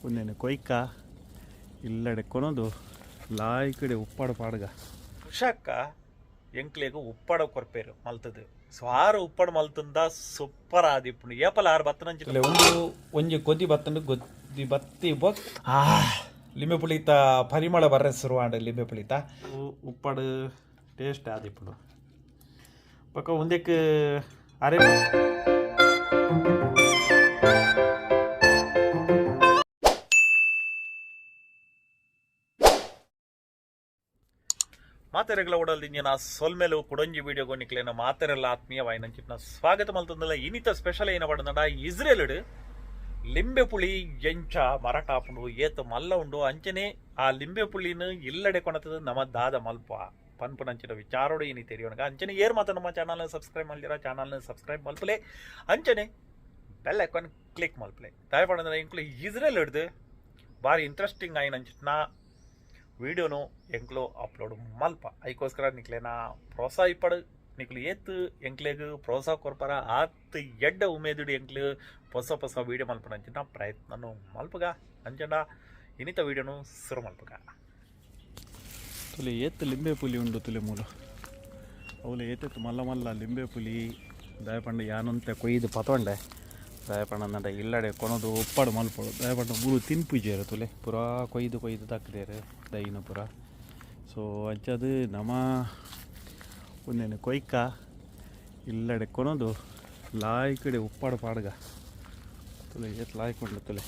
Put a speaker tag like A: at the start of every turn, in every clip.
A: ಒಂದೇನು ಕೊಯ್ಕ ಇಲ್ಲಡೆ ಕೊನೋದು ಲಾಯ್ ಕಡೆ ಉಪ್ಪಾಡು ಪಾಡ್ಗ ಉಷಕ್ಕ ಎಂಕ್ಲೆಗು ಉಪ್ಪಾಡ ಕೊರ್ಪೇರು ಮಲ್ತದು ಸ್ವಾರು ಉಪ್ಪಾಡು ಮಲ್ತಂದ ಸೂಪರ್ ಆದಿಪ್ಪುಂಡು ಏಪಲ ಆರು ಬತ್ತನಂಚಿಲ್ಲ ಒಂಜಿ ಕೊದ್ದಿ ಬತ್ತಂಡು ಗೊದ್ದಿ ಬತ್ತಿ ಬೊಕ್ ಲಿಂಬೆ ಪುಳಿತ ಪರಿಮಳ ಬರ್ರೆ ಶುರುವಾಂಡ ಲಿಂಬೆ ಪುಳಿತ ಉಪ್ಪಾಡು ಟೇಸ್ಟ್ ಆದಿಪ್ಪುಂಡು ಪಕ್ಕ ಒಂದಕ್ಕೆ ಅರೆ ಮಾತೆರೆಗಳ ಓಡಲ್ದಿನ ಸೊಲ್ಮೇಲು ಕುಡಂಜಿ ವಿಡಿಯೋ ಗೊಂಡಿಕ್ಲೇನ ಮಾತೆರೆಲ್ಲ ಆತ್ಮೀಯ ವಾಯಿನಂಚಿನ ಸ್ವಾಗತ ಮಲ್ತಂದಲ್ಲ ಇನ್ನಿತ ಸ್ಪೆಷಲ್ ಏನ ಪಡಂಡ ಇಸ್ರೇಲ್ಡ್ ಲಿಂಬೆ ಪುಳಿ ಎಂಚ ಮರಾಠ ಆಪುಂಡು ಏತ ಮಲ್ಲ ಉಂಡು ಅಂಚನೆ ಆ ಲಿಂಬೆ ಪುಳಿನ ಇಲ್ಲಡೆ ಕೊಣತದ ನಮ್ಮ ದಾದ ಮಲ್ಪ ಪನ್ಪುನಂಚಿನ ವಿಚಾರೋಡು ಏನಿ ತೆರಿಯೋಣಗ ಅಂಚನೆ ಏರ್ ಮಾತ ನಮ್ಮ ಚಾನಲ್ನ ಸಬ್ಸ್ಕ್ರೈಬ್ ಮಾಡಿರ ಚಾನಲ್ನ ಸಬ್ಸ್ಕ್ರೈಬ್ ಮಲ್ಪಲೆ ಅಂಚನೆ ಬೆಲ್ ಐಕಾನ್ ಕ್ಲಿಕ್ ಮಲ್ಪಲೆ ದಯಪಡಂದ್ರೆ ಇಂಕ್ಲು ಇಸ್ರೇಲ್ ಹಿಡ್ದು ಭಾರಿ ಇಂಟ್ರೆಸ್ಟಿಂಗ್ ಆಯ್ನಂಚಿನ ವೀಡಿಯೋನು ಎಂಕ್ಲು ಅಪ್ಲೋಡ್ ಮಲ್ಪ ಅದಕ್ಕೋಸ್ಕರ ನಿಕ್ಲೇನ ಪ್ರೋತ್ಸಾಹ ಇಪ್ಪಡು ನಿಕ್ಲು ಏತ್ ಎಂಕ್ಲೆಗ್ ಪ್ರೋತ್ಸಾಹ ಕೊರ್ಪಾರ ಆತ್ ಎಡ್ಡ ಉಮೇದುಡು ಎಂಕ್ಲು ಹೊಸ ವೀಡಿಯೋ ಮಲ್ಪನಂಚಿನ ಪ್ರಯತ್ನನು ಮಲ್ಪಗ ಅಂಚಂಡ ಇನ್ನಿತ ವೀಡಿಯೋನು ಶುರು ಮಲ್ಪಗ ತುಲೆ ಏತ್ ಲಿಂಬೆ ಪುಲಿ ಉಂಡು ತುಲೆ ಮೂಲ ಅವಳು ಏತೆತ್ತು ಮಲ್ಲ ಮಲ್ಲ ಲಿಂಬೆ ಪುಲಿ ದಯಪಂಡ ಯಾನಂತೆ ಕೊಯ್ದು ಪತೊಂಡೆ ದಯಪಂಡ ಇಲ್ಲಡೆ ಕೊನೋದು ಉಪ್ಪಾಡು ಮಲ್ಪಡು ದಯಪಂಡ ಮೂರು ತಿನ್ಪುಜೇರು ತುಲೆ ಪುರಾ ಕೊಯ್ದು ತಕ್ಕದೇರು ದೈನ ಪುರ ಸೊ ಅಂಚದು ನಮ್ಮ ಒಂದೇನು ಕೊಯ್ಕ ಇಲ್ಲಡೆ ಕೊನೋದು ಲಾಯ್ ಕಡೆ ಉಪ್ಪಾಡು ಪಾಡ್ಗ ತುಲೆ ಏತ್ ಲಾಯ್ಕೊಂಡು ತುಲೆ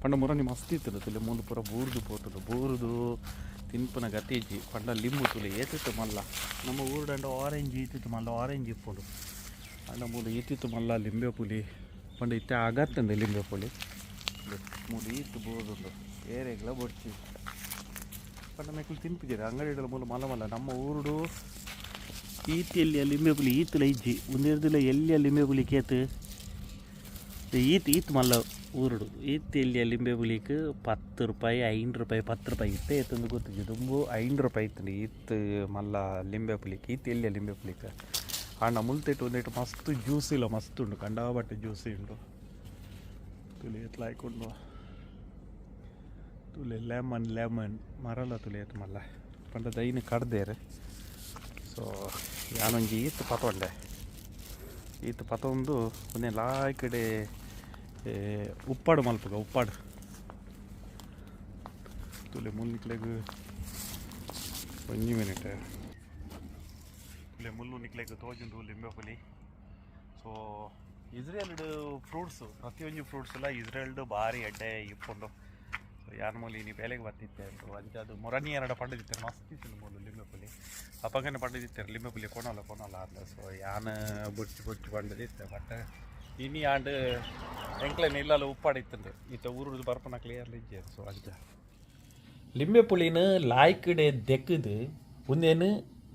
A: ಪಂಡ ಮುರನಿ ಮಸ್ತ್ ಇರ್ತದೆ ತುಲೆ ಮೂಲು ಪುರ ಬೂರ್ದು ತಿನ್ಪನ ಗತೀಜಿ ಪಂಡ ಲಿಂಬು ತುಲೆ ಏತಿತ್ತು ಮಲ್ಲ ನಮ್ಮ ಊರುಡಂಡ ಆರೆಂಜ್ ಈತಿತ್ತು ಮಲ್ಲ ಆರೆಂಜ್ ಇಪ್ಪುಡು ಪಂಡ ಮೂಲು ಈತಿತ್ತು ಮಲ್ಲ ಲಿಂಬೆ ಪುಲಿ ಪಂಡ ಇತ್ತೆ ಆಗತ್ತಂದೆ ಲಿಂಬೆ ಪುಲಿ ಮೂಲು ಈತು ಬೋದುಂಡು ಏರೆಗ್ಲ ಬೊಡ್ಚಿ ಪಂಡ ಮೇಕಲು ತಿನ್ಪಿದ್ದೀರಿ ಅಂಗಡಿಗಳ ಮೂಲ ಮಲ್ಲ ನಮ್ಮ ಊರುಡು ಈತಿಯಲ್ಲಿ ಲಿಂಬೆ ಪುಲಿ ಈತಲ ಇಜ್ಜಿ ಒಂದಿರದಿಲ್ಲ ಎಲ್ಲಿ ಲಿಂಬೆ ಪುಲಿ ಕೇತು ಈತ್ ಮಲ್ಲ ಊರುಡು ಈತಿಯಲ್ಲಿ ಲಿಂಬೆ ಪುಲಿക്ക് 10 ರೂಪಾಯಿ 5 ರೂಪಾಯಿ 10 ರೂಪಾಯಿ ಇತ್ತೆ ಎತ್ತಂದು ಗೊತ್ತಿದ್ದು ತುಂಬು 5 ರೂಪಾಯಿ ಇತ್ತು ಈತ್ ಮಲ್ಲ ಲಿಂಬೆ ಪುಲಿಕ್ಕೆ ಈತಿಯಲ್ಲಿ ಲಿಂಬೆ ಪುಲಿಕ್ಕೆ ಆಂಡ ಮುಲ್ತೆಟ್ಟು ಒಂದೇಟು ಮಸ್ತ್ ಜ್ಯೂಸ್ ಇಲ್ಲ ಮಸ್ತ್ ಉಂಡು ಕಂಡಾಬಟ್ಟೆ ಜ್ಯೂಸಿ ಉಂಡು ತುಲೆ ಎತ್ಲಾಯ್ಕೊಂಡು ತುಲೆ ಲೆಮನ್ ಮರಲ್ಲ ತುಲೆ ಎತ್ತು ಮಲ್ಲ ಪಂಡ ದೈನ ಕಡ್ದೇರು ಸೊ ಯಾನೊಂಜಿ ಈತ್ ಪತೊಂದು ಒಂದೇ ಲಾಯ್ ಕಡೆ ಉಪ್ಪಾಡು ಮಲ್ಪಗ ಉಪ್ಪಾಡು ತುಲೆ ಮುಲ್ನಿಕ್ಲೆಗ್ ಒಂಜಿ ಮಿನಿಟ್ ತುಲೆ ಮುಲ್ಲು ನಿಕ್ಲೆಗ್ ತೋಜುಂಡು ಲಿಂಬೆ ಪುಲಿ ಸೊ ಇಸ್ರೇಲ್ಡ್ ಫ್ರೂಟ್ಸು ಪ್ರತಿಯೊಂದು ಫ್ರೂಟ್ಸ್ ಎಲ್ಲ ಇಸ್ರೇಲ್ಡ್ ಬಾರಿ ಎಡ್ಡೆ ಇಪ್ಪುಂಡು ಸೊ ಯಾನ ಮೂಲಿ ನೀ ಬೇಲೆಗೆ ಬರ್ತಿದ್ದೆ ಅಂತ ಅಂಚ ಅದು ಮೊರನಿ ಎರಡು ಪಂಡಿದಿತ್ತಾರೆ ಮಸ್ತ್ ಇತ್ತು ಮೂಲು ಲಿಂಬೆ ಪುಲಿ ಅಪ್ಪಗನೆ ಪಂಡಿದಿತ್ತಾರೆ ಲಿಂಬೆ ಪುಲಿ ಕೊನಲ್ಲ ಅಂತ ಸೊ ಯಾನ ಬುಡ್ಚಿ ಪಂಡಿದಿತ್ತೆ ಬಟ್ ಇನಿ ಆಂಡ್ ಎಂಕ್ಲೇನು ಇಲ್ಲಲ್ಲ ಉಪ್ಪಾಡಿತ್ತಂದು ಈತ ಊರುದು ಬರ್ಪನ ಕ್ಲಿಯರ್ಲಿ ಇಜ್ಜೆ ಸೊ ಅಂಚ ಲಿಂಬೆ ಪುಳಿನ ಲಾಯ್ಕಡೆ ದೆಕ್ಕದು ಒಂದೇನು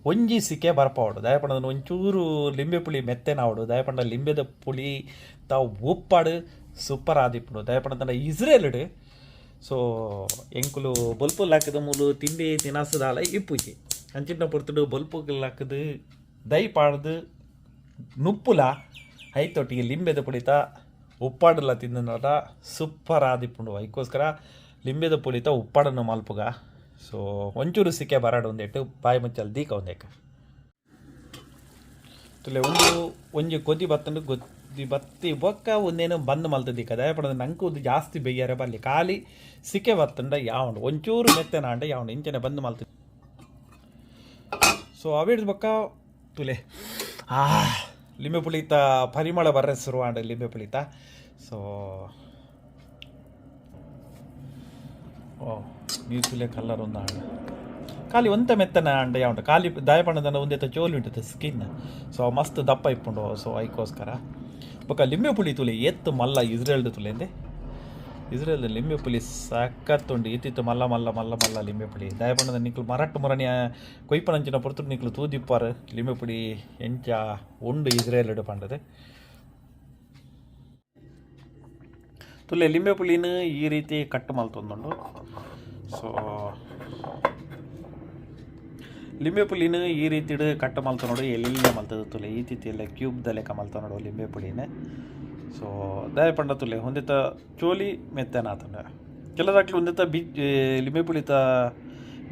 A: ಒಂಜಿ ಸಿಕ್ಕೆ ಬರ್ಪಾವಡು ದಯಪಂಡ ಒಂಚೂರು ಲಿಂಬೆ ಪುಳಿ ಮೆತ್ತೆನಾವಡು ದಯಪಂಡ ಲಿಂಬೆದ ಪುಳಿ ತಾವು ಉಪ್ಪಾಡು ಸೂಪರ್ ಆದಿಪ್ಪುಡು ದಯಪಂಡ ಇಸ್ರೇಲ್ಡ್ ಸೊ ಎಂಕುಲು ಬೊಲ್ಪುಲ್ ಹಾಕಿದ ಮೂಲು ತಿಂಡಿ ತಿನಾಸದಾಲ ಇಪ್ಪುಜಿ ಅಂಚಿನ ಪುರ್ತುಡು ಬೊಲ್ಪುಲ್ ಹಾಕಿದು ದೈ ಪಾಡ್ದು ನುಪ್ಪುಲ ಐತೊಟ್ಟಿಗೆ ಲಿಂಬೆದ ಪುಳಿತ ಉಪ್ಪಾಡಲ್ಲ ತಿಂದ ಸೂಪರ್ ಆದಿಪ್ಪುಂಡು ಅದಕ್ಕೋಸ್ಕರ ಲಿಂಬೆದ ಪುಳಿತ ಉಪ್ಪಾಡನ್ನು ಮಲ್ಪುಗ ಸೊ ಒಂಚೂರು ಸಿಕ್ಕೆ ಬರಾಡು ಒಂದೇಟು ಬಾಯಿ ಮುಚ್ಚಲ್ ದೀಕ ಒಂದೇಕ ತುಲೆ ಒಂಜಿ ಕೊದ್ದಿ ಬತ್ತಂಡು ಗೊದ್ದಿ ಬತ್ತಿ ಬೊಕ್ಕ ಒಂದೇನು ಬಂದ್ ಮಲ್ತದೀಕ ದಯಪಡದ ನಂಗೆ ಒಂದು ಜಾಸ್ತಿ ಬೇಯ್ಯಾರೆ ಬರಲಿ ಖಾಲಿ ಸಿಕ್ಕೆ ಬತ್ತಂಡ ಯಾವಂಡು ಒಂಚೂರು ಮೆತ್ತೆನ ಅಂಡ ಯಾವಂಡು ಇಂಚನೆ ಬಂದ್ ಮಲ್ತ ಸೊ ಅವಿಡ್ದು ಬೊಕ್ಕ ತುಲೆ ಲಿಂಬೆ ಪುಳಿತ ಪರಿಮಳ ಬರ್ರೆ ಶುರುವಾಂಡ ಲಿಂಬೆ ಪುಳಿತ ಸೊ ನೀರು ತುಲೆ ಕಲರ್ ಒಂದು ಆಂಡ ಖಾಲಿ ಒಂತ ಮೆತ್ತನ ಅಂಡ ಯಾವಂಡ ಖಾಲಿ ದಯಪಣ್ಣದ ಒಂದೇತ ಚೋಲಿ ಉಂಟು ಸ್ಕಿನ್ ಸೊ ಮಸ್ತ್ ದಪ್ಪ ಇಪ್ಪುಂಡು ಸೊ ಅದಕ್ಕೋಸ್ಕರ ಬೊಕ್ಕ ಲಿಂಬೆ ಪುಳಿ ತುಲೆ ಎತ್ತು ಮಲ್ಲ ಇಸ್ರೇಲ್ಡ್ ತುಲೆ ಅಂದೆ ಇಸ್ರೇಲ್ದ ಲಿಂಬೆ ಪುಲಿ ಸಖತ್ತುಂಡು ಇತ್ತಿತ್ತು ಮಲ್ಲ ಲಿಂಬೆ ಪುಳಿ ದಯಪಣ್ಣದ ನಿಕ್ಲು ಮರಟ್ಟು ಮುರಣಿಯ ಕೊಯ್ಪನಂಚಿನ ಪುರ್ತುಡು ನಿಕ್ಲು ತೂದಿಪ್ಪಾರು ಲಿಂಬೆ ಪುಳಿ ಎಂಚ ಉಂಡು ಇಸ್ರೇಲ್ಡ್ ಪಂಡದು ತುಲೆ ಲಿಂಬೆ ಪುಳಿನ ಈ ರೀತಿ ಕಟ್ ಮಲ್ತೊಂದುಂಡು ಸೊ ಲಿಂಬೆ ಪುಳಿನ ಈ ರೀತಿ ಕಟ್ ಮಲ್ತ ನೋಡು ಎಲ್ಲಿ ಮಲ್ತದ ತುಲೆ ಈ ರೀತಿ ಎಲ್ಲ ಕ್ಯೂಬ್ದ ಲೆಕ್ಕ ಮಲ್ತ ನೋಡು ಲಿಂಬೆ ಪುಳಿನ ಸೊ ದಾಯ ಪಂಡ ತುಲೆ ಒಂದಿತ ಚೋಲಿ ಮೆತ್ತನ ಆತಂಡ ಕೆಲದಾಕ್ಲು ಒಂದಿತ ಲಿಂಬೆ ಪುಳಿತ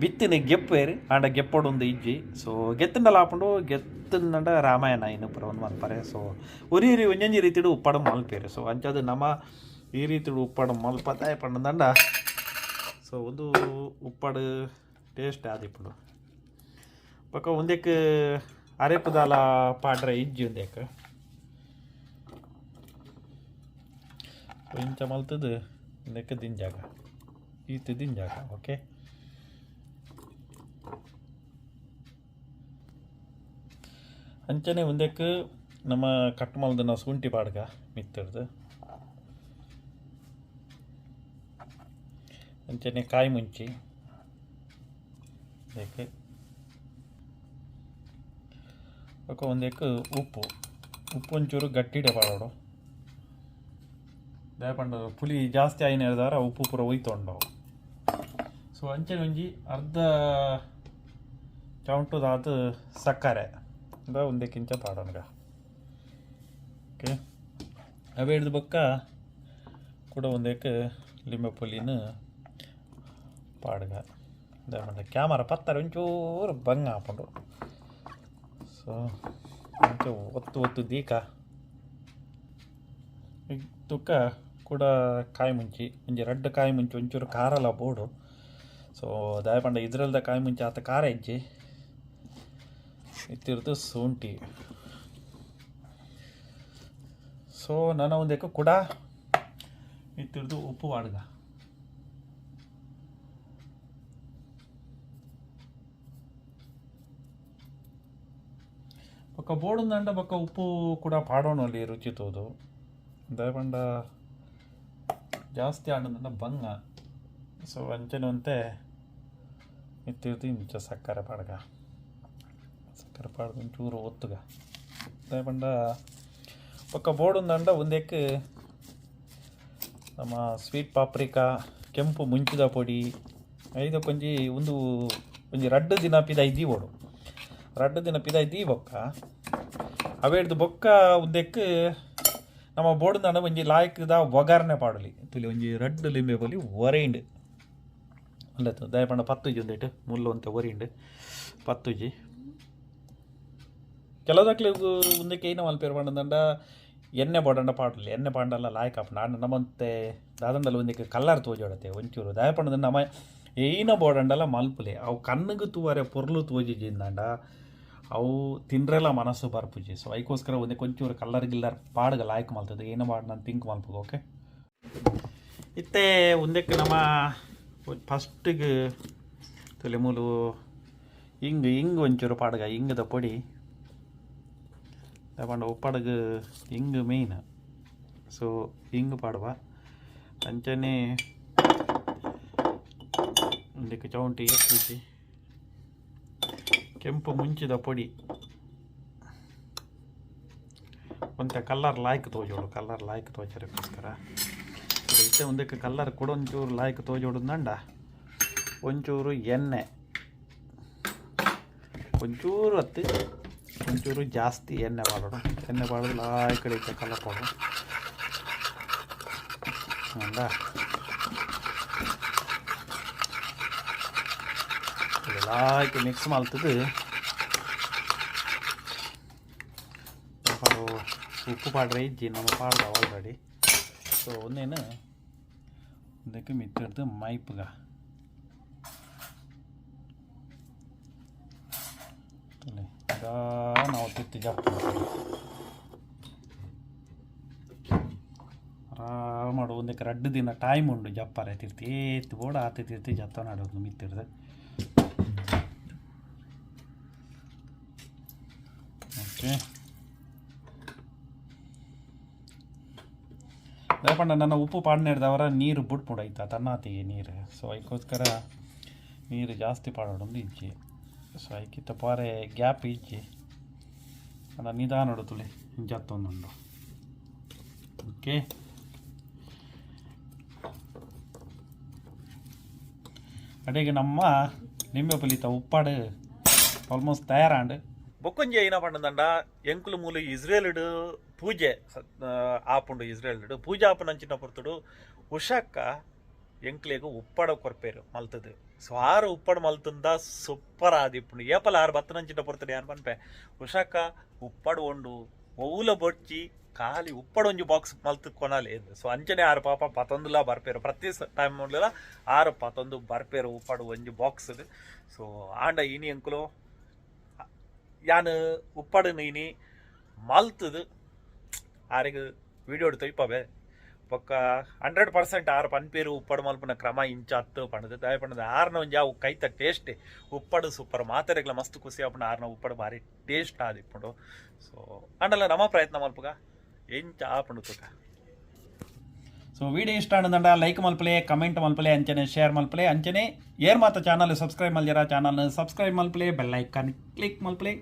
A: ಬಿತ್ತಿನ ಗೆಪ್ಪೇರಿ ಆಂಡ ಗೆಪ್ಪಡು ಒಂದು ಇಜ್ಜಿ ಸೊ ಗೆತ್ತಂಡಲ್ಲ ಹಾಕೊಂಡು ಗೆತ್ತಂಡ ರಾಮಾಯಣ ಇನ್ನೊಬ್ಬರು ಒಂದು ಮಲ್ಪರೆ ಸೊ ಒರಿ ಒಂಜೊಂಜಿ ರೀತಿಡು ಉಪ್ಪಾಡು ಮಲ್ಪೇರಿ ಸೊ ಅಂಚದು ನಮ್ಮ ಈ ರೀತಿಡು ಉಪ್ಪಾಡು ಮಲ್ಪ ದಾಯ ಪಂಡ ಸೊ ಒಂದು ಉಪ್ಪಾಡು ಟೇಸ್ಟ್ ಆದಿಪ್ಪಡು ಪಕ್ಕ ಒಂದಕ್ಕೆ ಅರೆಪದಾಲ ಪಾಡ್ರೆ ಇಜ್ಜಿ ಒಂದಕ್ಕೆ ಇಂಚ ಮಲ್ತದು ಒಂದಕ್ಕೆ ದಿಂಜಾಗ ಈತ ದಿಂಜಾಗ ಓಕೆ ಅಂಚನೆ ಒಂದಕ್ಕೆ ನಮ್ಮ ಕಟ್ ಮಲ್ದ ನಾವು ಶುಂಠಿ ಪಾಡ್ಗ ಮಿತ್ತರ್ದು ಅಂಚನೆ ಕಾಯಿ ಮುಂಚಿ ಅದಕ್ಕೆ ಒಂದಕ್ಕೆ ಉಪ್ಪು ಒಂಚೂರು ಗಟ್ಟಿಡೆ ಪಾಡೋಡು ದಯಪಂಡ ಪುಲಿ ಜಾಸ್ತಿ ಆಯ್ನ ಹೇಳಿದಾರ ಉಪ್ಪು ಪೂರ ಒಯ್ತೊಂಡವು ಸೊ ಅಂಚನೆ ಒಂಜಿ ಅರ್ಧ ಚೌಂಟುದಾದ ಸಕ್ಕರೆ ಒಂದಕ್ಕಿಂಚ ಪಾಡೋಣ ಓಕೆ ಅವೇ ಹಿಡ್ದು ಬಕ್ಕ ಕೂಡ ಒಂದಕ್ಕೆ ಲಿಂಬೆ ಪುಲಿನ ಪಾಡ್ಗ ದಯಪಂಡ ಕ್ಯಾಮರಾ ಪತ್ತರ ಒಂಚೂರು ಬಂಗ ಹಾಕೊಂಡು ಸೊ ಒಂಚ ಒತ್ತು ದೀಕ ತುಕ್ಕ ಕೂಡ ಕಾಯಿ ಮುಂಚಿ ಒಂಜಿ ರಡ್ಡು ಕಾಯಿ ಮುಂಚಿ ಒಂಚೂರು ಖಾರಲ್ಲ ಬೋಡು ಸೊ ದಯಪಂಡ ಇದ್ರಲ್ದ ಕಾಯಿ ಮುಂಚಿ ಆತ ಖಾರ ಇಜ್ಜಿ ಇತ್ತಿರ್ದು ಶುಂಠಿ ಸೊ ನನ್ನ ಒಂದಕ್ಕೆ ಕೂಡ ಇತ್ತಿರ್ದು ಉಪ್ಪು ಪಾಡ್ಗ ಬೊಕ್ಕ ಬೋಡುಂದಂಡ ಬೊಕ್ಕ ಉಪ್ಪು ಕೂಡ ಪಾಡೋಣಲ್ಲಿ ರುಚಿ ತೋದು ದಯಪಂಡ ಜಾಸ್ತಿ ಆಡೋದಂಡ ಬಂಗ ಸೊ ಅಂಚನೆ ಅಂತೆ ಇತ್ತಿರ್ದು ಇಂಚ ಸಕ್ಕರೆ ಪಾಡ್ಗ ಸಕ್ಕರೆ ಪಾಡ್ದು ಒಂಚೂರು ಒತ್ತುಗ ದಯಪಂಡ ಪಕ್ಕ ಬೋಡುಂದಂಡ ಒಂದಕ್ಕೆ ನಮ್ಮ ಸ್ವೀಟ್ ಪಾಪ್ರಿಕಾ ಕೆಂಪು ಮುಂಚಿದ ಪೊಡಿ ಐದಕ್ಕೊಂಜಿ ಒಂಜಿ ರಡ್ಡು ದಿನ ಪಿದ ಇದ್ದೀ ಓಡು ರಡ್ಡು ದಿನ ಪಿದ ಇದ್ದೀ ಬೊಕ್ಕ ಅವೇ ಹಿಡ್ದು ಬೊಕ್ಕ ಉದ್ದಕ್ಕೆ ನಮ್ಮ ಬೋಡುಂದಂಡ ಒಂಜಿ ಲಾಯ್ಕದ ಒಗಾರ್ನೆ ಪಾಡಲಿ ತುಲಿ ಒಂಜಿ ರಡ್ಡು ಲಿಂಬೆ ಬಲಿ ಒರೆಂಡು ಅಲ್ಲತ್ತು ದಯಪಂಡ ಪತ್ತುಜಿ ಒಂದೇಟು ಮುಳ್ಳು ಅಂತ ಒರೆಂಡು ಪತ್ತುಜಿ ಕೆಲವುದಕ್ಲೆ ಒಂದಕ್ಕೆ ಏನ ಮಲ್ಪೇರು ಪಂಡದಂಡ ಎಣ್ಣೆ ಬೋಡಂಡ ಪಾಡಲಿ ಎಣ್ಣೆ ಪಾಂಡಲ್ಲ ಲಾಯ್ಕ್ ಹಾಪಂಡ ಆಂಡ ನಮ್ಮಂತೆ ದಾದಂಡಲ್ಲ ಒಂದಕ್ಕೆ ಕಲ್ಲರ್ ತೋಜೋಡತೆ ಒಂಚೂರು ದಯಪಂಡದ ನಮ್ಮ ಏನ ಬೋಡಂಡಲ್ಲ ಮಲ್ಪುಲೆ ಅವು ಕಣ್ಣಿಗೆ ತೂವರೆ ಪೊರ್ಲು ತೋಜಿಜಿಂದಂಡ ಅವು ತಿನ್ರೆಲ್ಲ ಮನಸ್ಸು ಬರ್ಪುಜಿ ಸೊ ಅದಕ್ಕೋಸ್ಕರ ಒಂದೇ ಕೊಂಚೂರು ಕಲ್ಲರ್ ಗಿಲ್ಲರ್ ಪಾಡ್ಗ ಲಾಯ್ಕ್ ಮಲ್ತದೆ ಏನೋ ಮಾಡಿ ನಾನು ತಿಂಕ್ ಮಲ್ಪುಗ ಓಕೆ ಇತ್ತೆ ಒಂದಕ್ಕೆ ನಮ್ಮ ಫಸ್ಟಿಗೆ ತಲೆ ಮೂಲು ಹಿಂಗೆ ಒಂಚೂರು ಪಾಡ್ಗ ಹಿಂಗದ ಪೊಡಿ ತಗೊಂಡ ಉಪ್ಪಾಡ್ಗೆ ಹಿಂಗೆ ಮೇಯ್ನ್ ಸೊ ಹಿಂಗೆ ಪಾಡುವ ಅಂಚನೆ ಒಂದಕ್ಕೆ ಚೌಂಟಿ ಎತ್ತಿಸಿ ಕೆಂಪು ಮುಂಚಿದ ಪೊಡಿ ಒಂತೆ ಕಲ್ಲರ್ ಲಾಯ್ಕ್ ತೋಜೋಡು ಕಲ್ಲರ್ ಲಾಯ್ಕ್ ತೋಜರಕ್ಕೋಸ್ಕರ ಇತ್ತೆ ಒಂದಕ್ಕೆ ಕಲ್ಲರ್ ಕೂಡ ಒಂಚೂರು ಲಾಯ್ಕ್ ತೋಜೋಡುದಂಡ ಒಂಚೂರು ಎಣ್ಣೆ ಒಂಚೂರು ಹತ್ತಿ ಒಂಚೂರು ಜಾಸ್ತಿ ಎಣ್ಣೆ ಮಾಡೋಣ ಎಣ್ಣೆ ಬಾಳೋದು ಲಾಯ್ ಕಡೆ ಇದ್ದ ಕಲರ್ ಪಾಡು ಅಂದ ಲಾಯ್ಕ್ ಮಿಕ್ಸ್ ಮಾಡ್ತದೆ ಉಪ್ಪು ಪಾಡ್ರೆ ಇಜ್ಜಿ ನಮ್ಮ ಪಾಡ್ದ ಆಲ್ರೆಡಿ ಸೊ ಒಂದೇನು ಒಂದಕ್ಕೆ ಮಿತ್ತಿಡ್ದು ಮೈಪ್ಗ ನಾವು ತಿತ್ತಿ ಜಪ್ಪ ಆರಾಮ ಮಾಡು ಒಂದಕ್ಕೆ ರಡ್ಡು ದಿನ ಟೈಮ್ ಉಂಡು ಜಪ್ಪಾರೆ ತಿರ್ತಿ ಏತ್ ಬೋಡ ಆತಿ ತಿರ್ತಿ ಜತ್ತ ನಾಡೋದು ಮಿತ್ತಿಡ್ದು ಓಕೆ ದಯಪಂಡ ನನ್ನ ಉಪ್ಪು ಪಾಡ್ನೆ ಹಿಡ್ದವರ ನೀರು ಬಿಟ್ಬಿಡೈತ ತನ್ನಾತಿಗೆ ನೀರು ಸೊ ಅದಕ್ಕೋಸ್ಕರ ನೀರು ಜಾಸ್ತಿ ಪಾಡೋಡೊಂದು ಇಜ್ಜಿ ಸೊ ಅದಕ್ಕಿಂತ ಪಾರೆ ಗ್ಯಾಪ್ ಇಜ್ಜಿ ಅಲ್ಲ ನಿಧಾನ ತುಳಿ ಹಿಂಜತ್ತೊಂದುಂಡು ಓಕೆ ಅಡೆಗೆ ನಮ್ಮ ನಿಂಬೆ ಪುಲಿತ ಉಪ್ಪಾಡು ಆಲ್ಮೋಸ್ಟ್ ತಯಾರಾಂಡು ಬೊಕ್ಕೊಂಜಿ ಏನ ಪಂಡದಂಡ ಎಂಕುಲು ಮೂಲು ಇಸ್ರೇಲ್ಡು ಪೂಜೆ ಆಪುಂಡು ಇಸ್ರೇಲ್ಡು ಪೂಜೆ ಆಪುನ ಅಂಚಿನ ಪೊರ್ತುಡು ಉಷಕ್ಕ ಎಂಕ್ಲೆಗ್ ಉಪ್ಪಡ ಕೊರ್ಪೇರು ಮಲ್ತದು ಸೊ ಆರು ಉಪ್ಪಡ ಮಲ್ತಂದ ಸೂಪರ್ ಆದಿಪ್ಪುಂಡು ಏಪಲ ಆರು ಬತ್ತನಂಚಿನ ಪೊರ್ತುಡು ಯಾನ್ ಪನ್ಪೆ ಉಷಕ್ಕ ಉಪ್ಪಡ ಉಂಡು ಒವುಲ ಬೊಡ್ಚಿ ಖಾಲಿ ಉಪ್ಪಡ ಒಂಜಿ ಬಾಕ್ಸ್ ಮಲ್ತು ಕೊನಾಲಿ ಸೊ ಅಂಚನೆ ಆರು ಪಾಪ ಪತೊಂದುಲ ಬರ್ಪೇರು ಪ್ರತಿ ಟೈಮ್ ನೋಡ್ಲಿಲ್ಲ ಆರು ಪತೊಂದು ಬರ್ಪೇರು ಉಪ್ಪಡ ಒಂಜಿ ಬಾಕ್ಸ್ ಸೊ ಆಂಡ ಇನಿ ಎಂಕುಲು ಯಾನ್ ಉಪ್ಪಡ ನೀನಿ ಮಲ್ತದು ಆರಿಗೆ ವಿಡಿಯೋ ತೊಯ್ಪಬೆ ಪಕ್ಕ 100% ಆರು ಪನ್ಪೇರು ಉಪ್ಪಡು ಮಲ್ಪನ ಕ್ರಮ ಇಂಚ ಹತ್ತು ಪಣದು ದಯ ಪಣದು ಆರ್ನ ಒಂಜಿ ಅವು ಕೈತ ಟೇಸ್ಟೇ ಉಪ್ಪಡು ಸೂಪರ್ ಮಾತೆರೆಗ್ಲ ಮಸ್ತ್ ಖುಷಿ ಆಪುಂಡು ಆರ್ನ ಉಪ್ಪಡು ಭಾರಿ ಟೇಸ್ಟ್ ಆದಿಪ್ಪುಂಡು ಸೊ ಅಂಡಲ್ಲ ನಮ್ಮ ಪ್ರಯತ್ನ ಮಲ್ಪುಗ ಎಂಚ ಆಪುಂಡು ತುಕ ಸೊ ವಿಡಿಯೋ ಇಷ್ಟ ಆನಂದ ಲೈಕ್ ಮಲ್ಪಲೆ ಕಮೆಂಟ್ ಮಲ್ಪಲೆ ಅಂಚನೆ ಶೇರ್ ಮಲ್ಪಲೆ ಅಂಚನೆ ಏರ್ ಮಾತ ಚಾನಲ್ ಸಬ್ಸ್ಕ್ರೈಬ್ ಮಲ್ಜರ ಚಾನಲ್ ಸಬ್ಸ್ಕ್ರೈಬ್ ಮಲ್ಪಲೆ ಬೆಲ್ ಐಕಾನ್ ಕ್ಲಿಕ್ ಮಲ್ಪಲೆ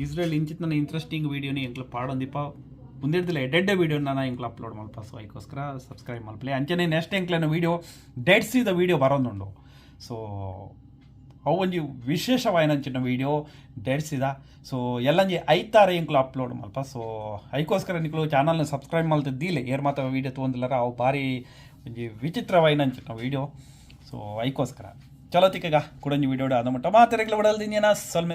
A: ಇಸ್ರೇಲ್ ಇಂಚಿತ್ ನನ್ನ ಇಂಟ್ರೆಸ್ಟಿಂಗ್ ವಿಡಿಯೋನಿ ಎಂಕ್ಲು ಪಾಡೊಂದಿಪ್ಪ ಮುಂದಿಡ್ದಿಲ್ಲ ಎಡ್ಡೆ ವಿಡಿಯೋ ನಾನು ಎಂಕ್ಲು ಅಪ್ಲೋಡ್ ಮಲ್ಪ ಸೊ ಅದಕ್ಕೋಸ್ಕರ ಸಬ್ಸ್ಕ್ರೈಬ್ ಮಲ್ಪಲೆ ಅಂಚನೆ ನೆಕ್ಸ್ಟ್ ಎಂಕ್ಲೇನು ವಿಡಿಯೋ ಡೆಡ್ಸಿದ ವಿಡಿಯೋ ಬರೋದುಂಡು ಸೊ ಅವು ಒಂಜಿ ವಿಶೇಷವಾಯಿನಂಚಿನ ವಿಡಿಯೋ ಡೆಡ್ಸಿದ ಸೊ ಎಲ್ಲಂಜಿ ಐತಾರ ಎಂಕ್ಲು ಅಪ್ಲೋಡ್ ಮಲ್ಪ ಸೊ ಅದಕ್ಕೋಸ್ಕರ ನಿಕ್ಲು ಚಾನಲ್ನ ಸಬ್ಸ್ಕ್ರೈಬ್ ಮಲ್ತಿದ್ದಿಲ್ಲ ಏರ್ ಮಾತ್ರ ವಿಡಿಯೋ ತೊಗೊಂದಿಲ್ಲರ ಅವು ಭಾರಿ ಒಂಜಿ ವಿಚಿತ್ರವಾಯಿನಂಚಿನ ವಿಡಿಯೋ ಸೊ ಅದಕ್ಕೋಸ್ಕರ ಚಲೋ ತಿಕ್ಕಗ ಕುಡಂಜಿ ವಿಡಿಯೋ ಅದ ಮಟ್ಟ ಮಾತೆರೆಗ್ಲ ಬಿಡಲ್ದಿನ ಸೊಲ್ಮೆ